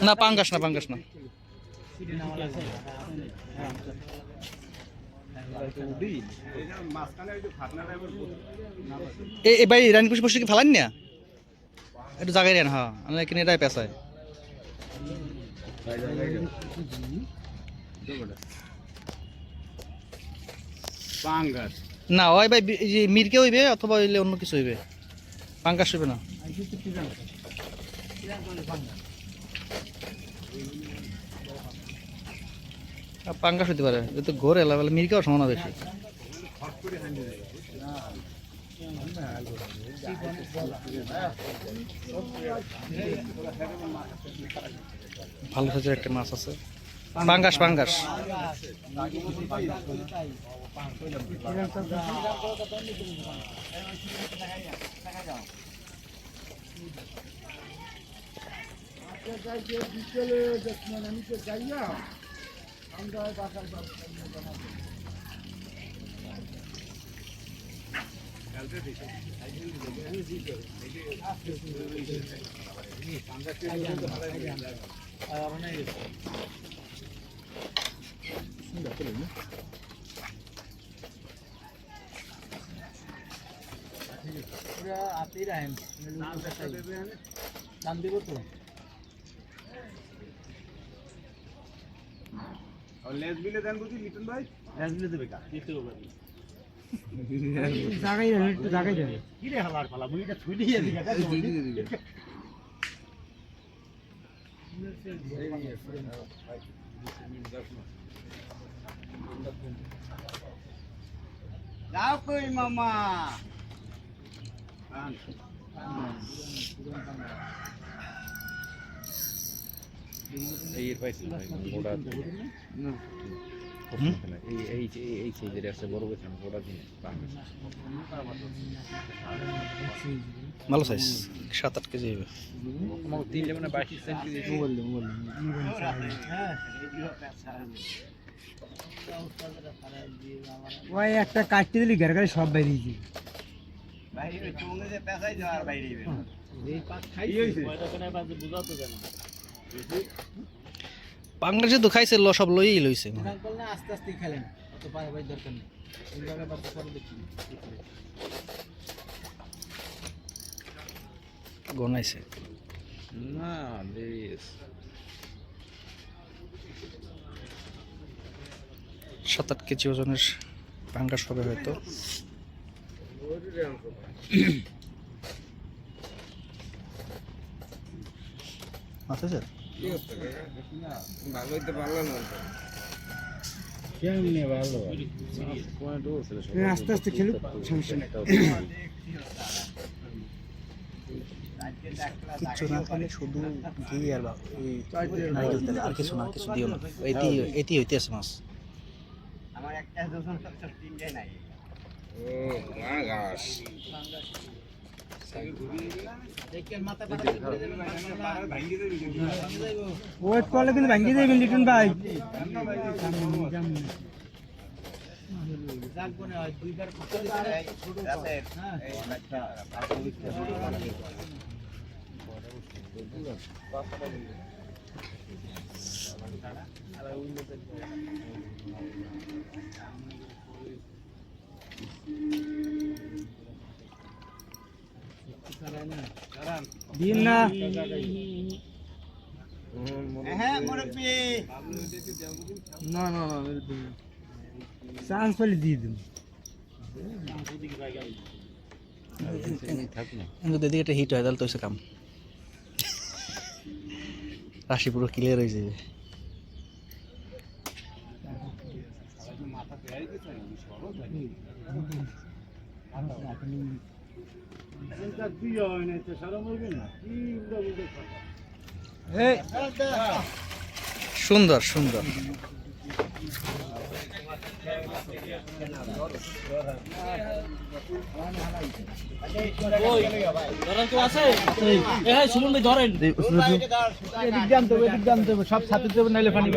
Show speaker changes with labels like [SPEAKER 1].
[SPEAKER 1] না পাঙ্গাস না পাঙ্গাস না এই ভাই রানীপুর বসে কি ফেলান না একটু জায়গায় রেন হ্যাঁ আমি কিনে এটাই পেশায় না ওই ভাই মিরকে হইবে অথবা হইলে অন্য কিছু হইবে পাঙ্গাস হইবে না পাঙ্গাস হইতে পারে তো ঘোর এলা বলে মিরকেও সমানা বেশি ভালো সাইজের একটা মাছ আছে পাঙ্গাস পাঙ্গাস দাম দিব তো
[SPEAKER 2] লেজ বিলে দেন বুঝি লিটন ভাই লেজ বিলে দেবে কা দিতে হবে
[SPEAKER 3] জায়গায় দেন একটু জায়গায় দেন
[SPEAKER 2] কি রে হালার ফালা মুইটা ছুই দিয়ে দিগা যাও কই মামা
[SPEAKER 4] এই পাইছি মোড়া এই সাইজের আছে বড় বেছে মোড়া দিন
[SPEAKER 1] ভালো সাইজ 7-8 কেজি হবে
[SPEAKER 4] আমার 3 মানে 22 সেন্টি
[SPEAKER 3] মোবাইল ওই একটা কাটতে দিলি ঘর ঘরে সব বাইরে দিয়েছি
[SPEAKER 2] বাইরে চুঙ্গে যে পেছাই যাওয়ার বাইরে
[SPEAKER 3] এই পাক খাইছে ওইটা কোন বাজে বুঝাতো জানা
[SPEAKER 1] পাঙ্গাসে তো খাইছে সব লইই লইছে
[SPEAKER 3] বল না আস্তে আস্তে খেলেন অত পারে ভাই দরকার নেই এই জায়গা বাদ করে দেখি
[SPEAKER 1] গনাইছে
[SPEAKER 4] না দেরিস
[SPEAKER 1] 7-8 কেজি ওজনের পাঙ্গাস হবে হয়তো আচ্ছা স্যার
[SPEAKER 4] ভালো হইতে পারলো না
[SPEAKER 3] কেমনে ভালো আস্তে আস্তে খেলুক সমস্যা নেই
[SPEAKER 1] কিচ্ছু না খালি শুধু ঘি আর নারকেল তেল আর কিছু না কিছু দিও না এটি হইতে আছে মাছ
[SPEAKER 2] আমার একটা দুজন সব তিনটে নাই
[SPEAKER 4] ও মা গাছ
[SPEAKER 3] ওয়েট করলে কিন্তু ভাঙ্গি দেবেন লিটন ভাই দিন না
[SPEAKER 2] হ্যাঁ মুরব্বি
[SPEAKER 3] না না না চান্স পেলে দিয়ে দিন
[SPEAKER 1] যদি এদিকে একটা হিট হয় তাহলে তো হচ্ছে কাম রাশি পুরো ক্লিয়ার হয়ে যাবে সুন্দর সুন্দর
[SPEAKER 3] সব সাথে নাইলে পানি